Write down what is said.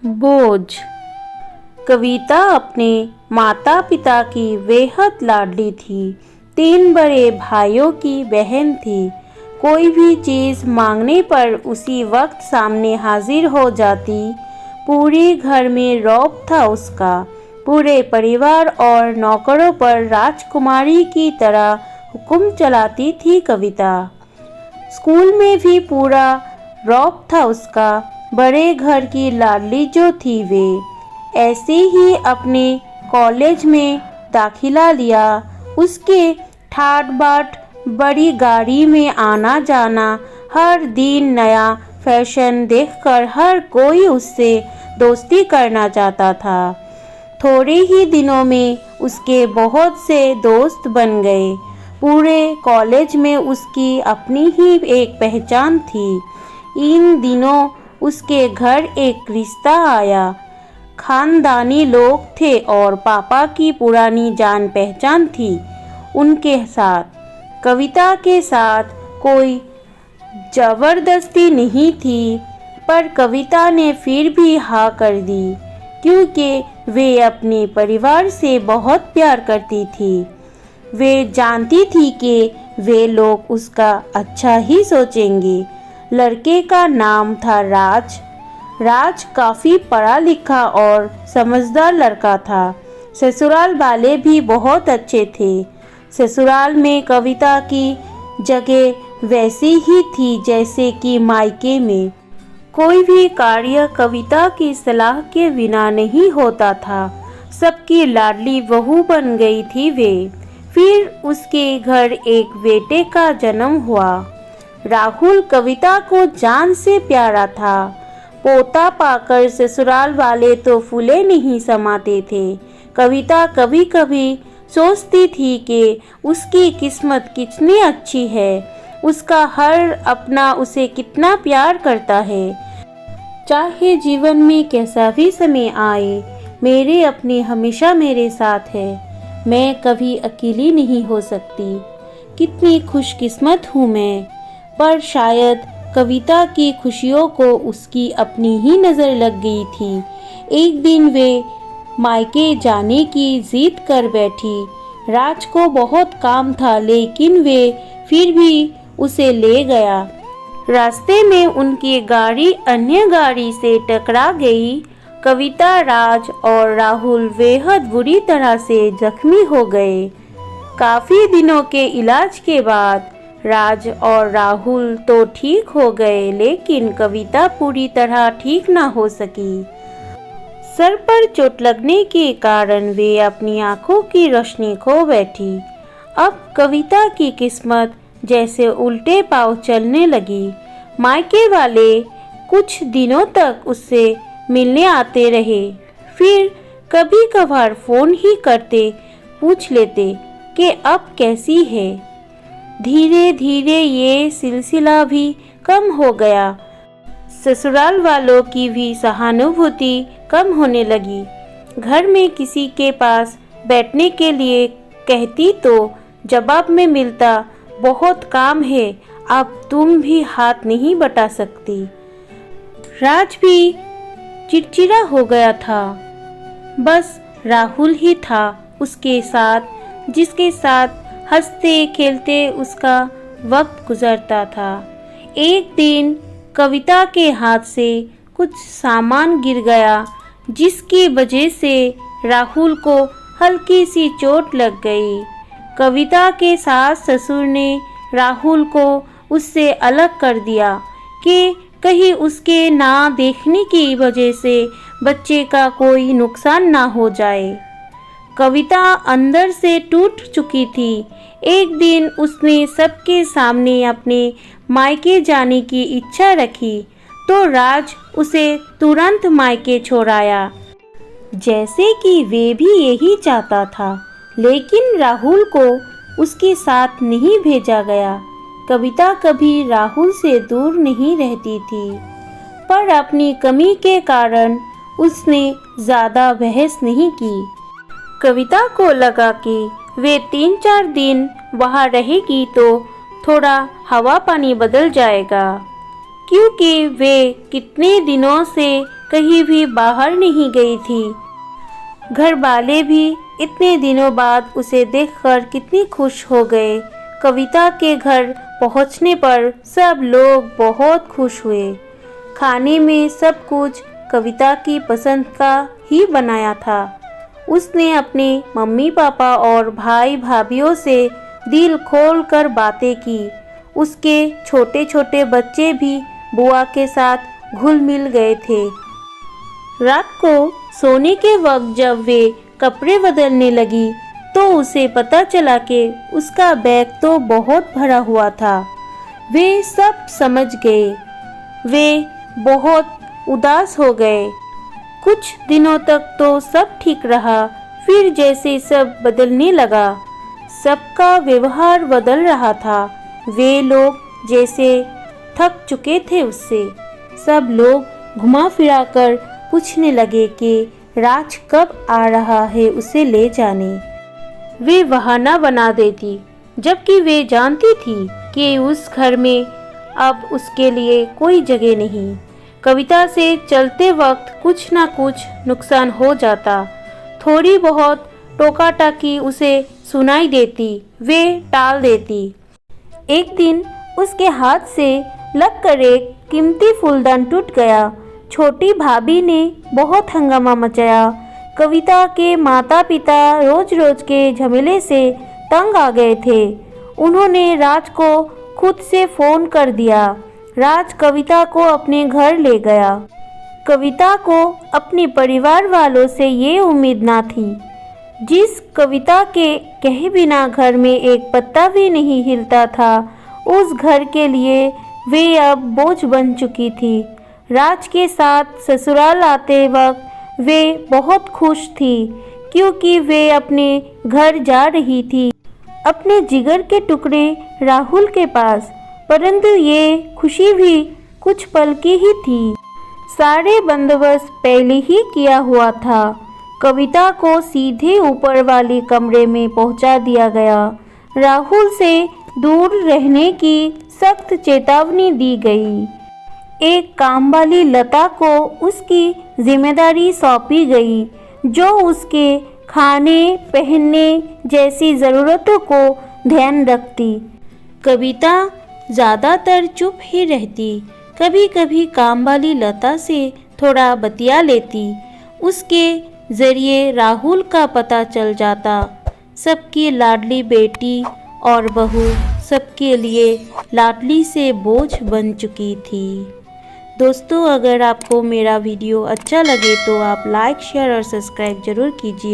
बोझ। कविता अपने माता पिता की बेहद लाडली थी। 3 बड़े भाइयों की बहन थी। कोई भी चीज़ मांगने पर उसी वक्त सामने हाजिर हो जाती। पूरे घर में रौब था उसका। पूरे परिवार और नौकरों पर राजकुमारी की तरह हुक्म चलाती थी कविता। स्कूल में भी पूरा रौब था उसका। बड़े घर की लाडली जो थी वे। ऐसे ही अपने कॉलेज में दाखिला लिया। उसके ठाट बाट बड़ी गाड़ी में आना जाना, हर दिन नया फैशन देखकर हर कोई उससे दोस्ती करना चाहता था। थोड़े ही दिनों में उसके बहुत से दोस्त बन गए। पूरे कॉलेज में उसकी अपनी ही एक पहचान थी। इन दिनों उसके घर एक रिश्ता आया। खानदानी लोग थे और पापा की पुरानी जान पहचान थी उनके साथ। कविता के साथ कोई जबरदस्ती नहीं थी, पर कविता ने फिर भी हाँ कर दी, क्योंकि वे अपने परिवार से बहुत प्यार करती थी। वे जानती थी कि वे लोग उसका अच्छा ही सोचेंगे। लड़के का नाम था राज। राज काफ़ी पढ़ा लिखा और समझदार लड़का था। ससुराल वाले भी बहुत अच्छे थे। ससुराल में कविता की जगह वैसी ही थी जैसे कि मायके में। कोई भी कार्य कविता की सलाह के बिना नहीं होता था। सबकी लाडली बहू बन गई थी वे। फिर उसके घर एक बेटे का जन्म हुआ। राहुल कविता को जान से प्यारा था। पोता पाकर ससुराल वाले तो फूले नहीं समाते थे। कविता कभी कभी सोचती थी कि उसकी किस्मत कितनी अच्छी है। उसका हर अपना उसे कितना प्यार करता है। चाहे जीवन में कैसा भी समय आए, मेरे अपने हमेशा मेरे साथ है। मैं कभी अकेली नहीं हो सकती। कितनी खुशकिस्मत हूँ मैं। पर शायद कविता की खुशियों को उसकी अपनी ही नज़र लग गई थी। एक दिन वे मायके जाने की जिद कर बैठी। राज को बहुत काम था, लेकिन वे फिर भी उसे ले गया। रास्ते में उनकी गाड़ी अन्य गाड़ी से टकरा गई। कविता, राज और राहुल बेहद बुरी तरह से जख्मी हो गए। काफ़ी दिनों के इलाज के बाद राज और राहुल तो ठीक हो गए, लेकिन कविता पूरी तरह ठीक ना हो सकी। सर पर चोट लगने के कारण वे अपनी आंखों की रोशनी खो बैठी। अब कविता की किस्मत जैसे उल्टे पांव चलने लगी। मायके वाले कुछ दिनों तक उससे मिलने आते रहे। फिर कभी कभार फोन ही करते पूछ लेते कि अब कैसी है। धीरे धीरे ये सिलसिला भी कम हो गया। ससुराल वालों की भी सहानुभूति कम होने लगी। घर में किसी के पास बैठने के लिए कहती तो जवाब में मिलता, बहुत काम है, अब तुम भी हाथ नहीं बटा सकती। राज भी चिड़चिड़ा हो गया था। बस राहुल ही था उसके साथ, जिसके साथ हंसते खेलते उसका वक्त गुजरता था। एक दिन कविता के हाथ से कुछ सामान गिर गया, जिसकी वजह से राहुल को हल्की सी चोट लग गई। कविता के सास ससुर ने राहुल को उससे अलग कर दिया कि कहीं उसके ना देखने की वजह से बच्चे का कोई नुकसान ना हो जाए। कविता अंदर से टूट चुकी थी। एक दिन उसने सबके सामने अपने मायके जाने की इच्छा रखी, तो राज उसे तुरंत मायके छोड़ाया, जैसे कि वे भी यही चाहता था। लेकिन राहुल को उसके साथ नहीं भेजा गया। कविता कभी राहुल से दूर नहीं रहती थी, पर अपनी कमी के कारण उसने ज़्यादा बहस नहीं की। कविता को लगा कि वे 3-4 दिन वहाँ रहेगी तो थोड़ा हवा पानी बदल जाएगा, क्योंकि वे कितने दिनों से कहीं भी बाहर नहीं गई थी। घर वाले भी इतने दिनों बाद उसे देखकर कितनी खुश हो गए। कविता के घर पहुंचने पर सब लोग बहुत खुश हुए। खाने में सब कुछ कविता की पसंद का ही बनाया था। उसने अपने मम्मी पापा और भाई भाभीयों से दिल खोल कर बातें की। उसके छोटे छोटे बच्चे भी बुआ के साथ घुल मिल गए थे। रात को सोने के वक्त जब वे कपड़े बदलने लगी तो उसे पता चला कि उसका बैग तो बहुत भरा हुआ था। वे सब समझ गए। वे बहुत उदास हो गए। कुछ दिनों तक तो सब ठीक रहा, फिर जैसे सब बदलने लगा, सबका व्यवहार बदल रहा था। वे लोग जैसे थक चुके थे उससे। सब लोग घुमा फिरा कर पूछने लगे कि राज कब आ रहा है उसे ले जाने। वे बहाना बना देती, जबकि वे जानती थी कि उस घर में अब उसके लिए कोई जगह नहीं। कविता से चलते वक्त कुछ ना कुछ नुकसान हो जाता। थोड़ी बहुत टोका टाकी उसे सुनाई देती, वे टाल देती। एक दिन उसके हाथ से लगकर एक कीमती फूलदान टूट गया। छोटी भाभी ने बहुत हंगामा मचाया। कविता के माता पिता रोज रोज के झमेले से तंग आ गए थे। उन्होंने राज को खुद से फोन कर दिया। राज कविता को अपने घर ले गया। कविता को अपने परिवार वालों से ये उम्मीद ना थी। जिस कविता के कहे बिना घर में एक पत्ता भी नहीं हिलता था, उस घर के लिए वे अब बोझ बन चुकी थी। राज के साथ ससुराल आते वक्त वे बहुत खुश थी, क्योंकि वे अपने घर जा रही थी, अपने जिगर के टुकड़े राहुल के पास। परंतु ये खुशी भी कुछ पल की ही थी। सारे बंदोबस्त पहले ही किया हुआ था। कविता को सीधे ऊपर वाले कमरे में पहुंचा दिया गया। राहुल से दूर रहने की सख्त चेतावनी दी गई। एक काम वाली लता को उसकी जिम्मेदारी सौंपी गई, जो उसके खाने पहनने जैसी ज़रूरतों को ध्यान रखती। कविता ज़्यादातर चुप ही रहती। कभी कभी काम वाली लता से थोड़ा बतिया लेती। उसके ज़रिए राहुल का पता चल जाता। सबकी लाडली बेटी और बहू सबके लिए लाडली से बोझ बन चुकी थी। दोस्तों, अगर आपको मेरा वीडियो अच्छा लगे तो आप लाइक, शेयर और सब्सक्राइब ज़रूर कीजिए।